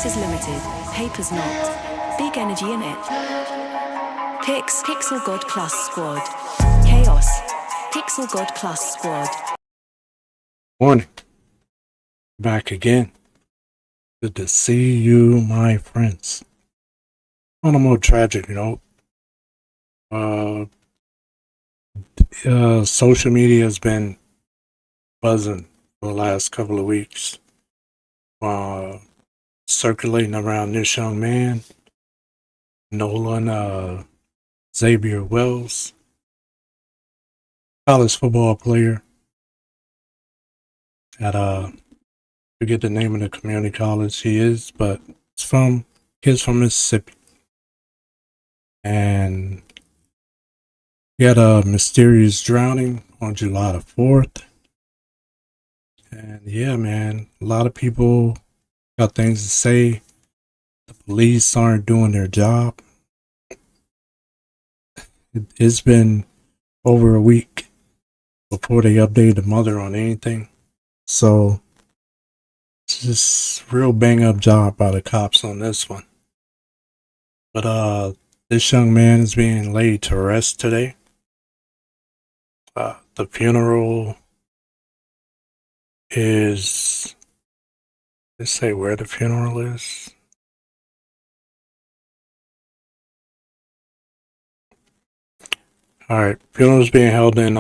Resources limited. Papers not. Big energy in it. Pixelgod+SQUAD. Chaos. Pixelgod+SQUAD. Morning. Back again. Good to see you, my friends. On a more tragic note, social media has been buzzing for the last couple of weeks. Circulating around this young man, Nolan Xavier Wells, college football player at forget the name of the community college he is, but he's from Mississippi. And he had a mysterious drowning on July the 4th. And yeah, man, a lot of people got things to say. The police aren't doing their job. It's been over a week before they update the mother on anything. So it's just real bang up job by the cops on this one. But this young man is being laid to rest today. The funeral is, let's say where the funeral is. Alright, funeral is being held in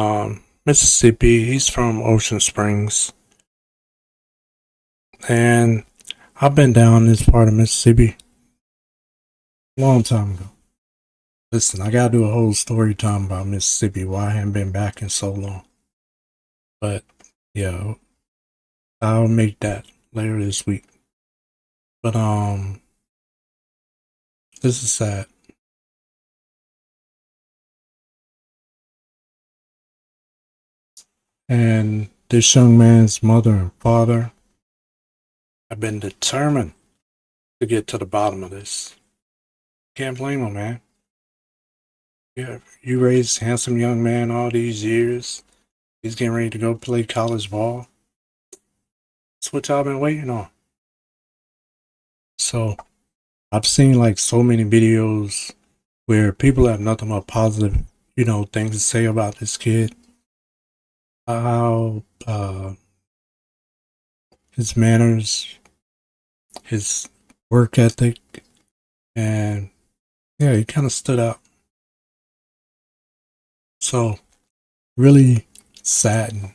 Mississippi. He's from Ocean Springs. And I've been down this part of Mississippi a long time ago. Listen, I gotta do a whole story time about Mississippi, why I haven't been back in so long. But yeah, I'll make that later this week. But this is sad. And this young man's mother and father have been determined to get to the bottom of this. Can't blame them, man. Yeah, you raised a handsome young man all these years. He's getting ready to go play college ball. That's what y'all been waiting on. So I've seen like so many videos where people have nothing but positive, things to say about this kid. How his manners, his work ethic, and yeah, he kind of stood out. So really saddened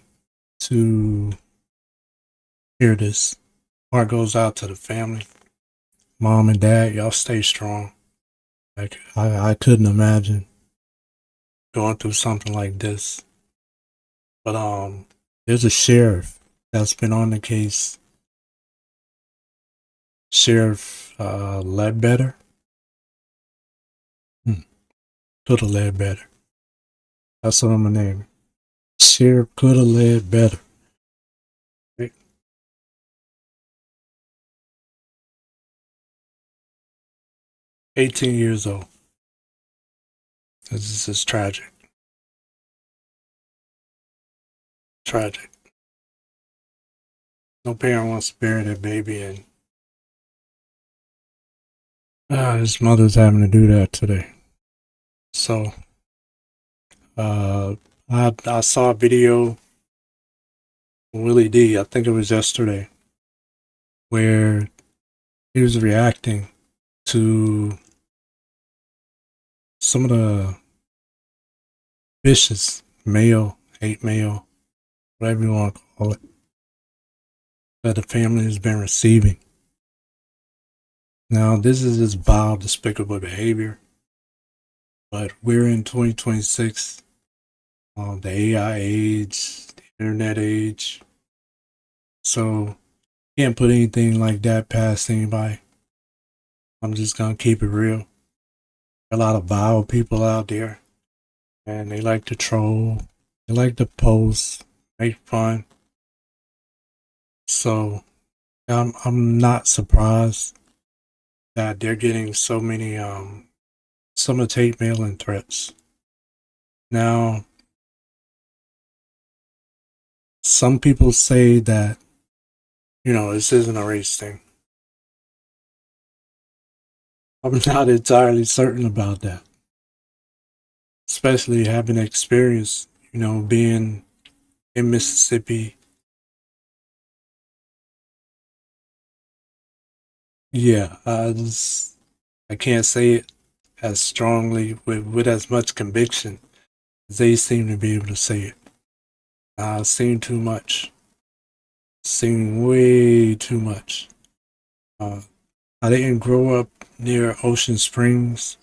to hear this. Heart goes out to the family. Mom and dad, y'all stay strong. Like I couldn't imagine going through something like this. But there's a sheriff that's been on the case. Sheriff Ledbetter. Coulda led better. That's what I'm gonna name it. Sheriff coulda led better. Right? 18 years old. This is tragic. Tragic. No parent wants to bury their baby, and his mother's having to do that today. So I saw a video from Willie D, I think it was yesterday, where he was reacting to some of the vicious hate mail, whatever you want to call it, that the family has been receiving. Now, this is just vile, despicable behavior, but we're in 2026, the AI age, the internet age, so can't put anything like that past anybody. I'm just gonna keep it real. A lot of vile people out there, and they like to troll, they like to post, make fun. So I'm not surprised that they're getting so many some of the hate mail and threats. Now, some people say that this isn't a race thing. I'm not entirely certain about that, especially having experience, being in Mississippi. Yeah, I can't say it as strongly with as much conviction as they seem to be able to say it. I've seen too much, seen way too much. Uh, I didn't grow up near Ocean Springs,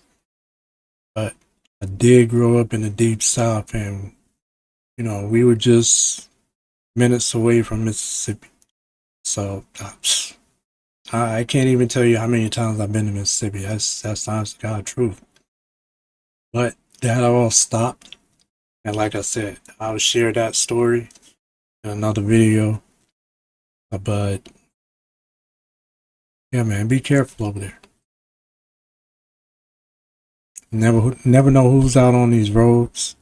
but I did grow up in the deep South, and we were just minutes away from Mississippi. So I can't even tell you how many times I've been to Mississippi. That's honest to God truth. But that all stopped, and like I said, I'll share that story in another video. But yeah, man, be careful over there. Never know who's out on these roads,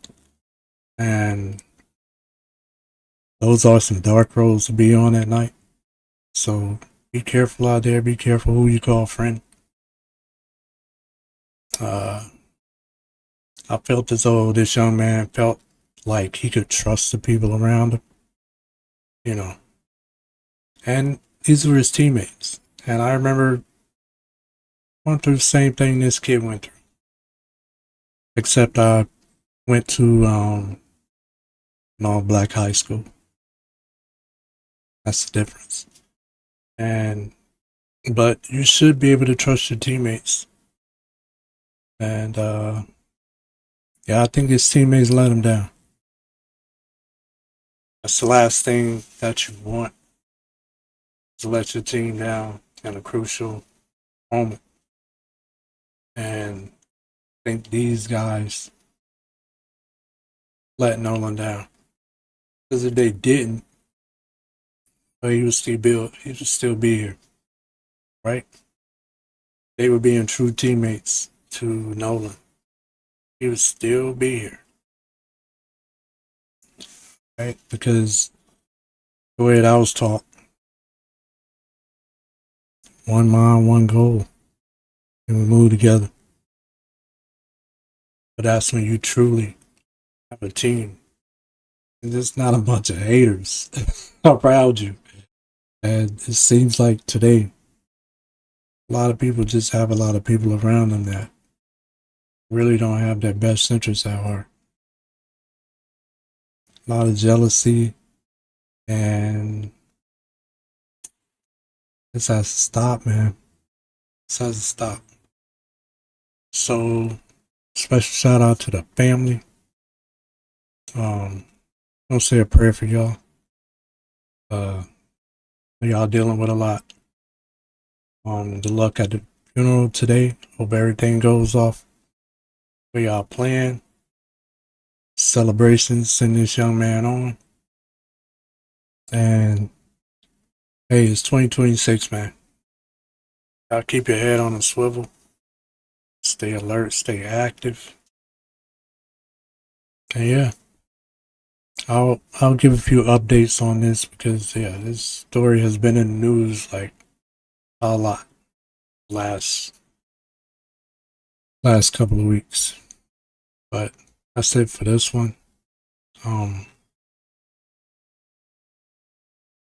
and those are some dark roads to be on at night. So be careful out there. Be careful who you call friend. I felt as though this young man felt like he could trust the people around him, you know. And these were his teammates. And I remember going through the same thing this kid went through. Except I went to an all-black high school. That's the difference. But you should be able to trust your teammates. And yeah, I think his teammates let him down. That's the last thing that you want, to let your team down in a crucial moment. And I think these guys let Nolan down. Because if they didn't, well, he would still be here, right? They were being true teammates to Nolan. He would still be here, right? Because the way that I was taught, one mind, one goal, and we move together. But that's when you truly have a team. And it's not a bunch of haters around you. And it seems like today, a lot of people just have a lot of people around them that really don't have their best interests at heart. A lot of jealousy, and this has to stop, man. This has to stop. So, special shout out to the family. I'll say a prayer for y'all. Y'all dealing with a lot. Good luck at the funeral today. Hope everything goes off where y'all plan. Celebrations, send this young man on. And hey, it's 2026, man. Y'all keep your head on a swivel. Stay alert, stay active. And yeah, I'll give a few updates on this because yeah, this story has been in the news like a lot last couple of weeks. But that's it for this one.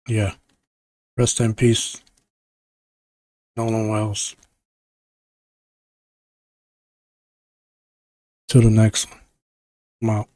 Yeah. Rest in peace, Nolan Wells. Till the next one. I'm out.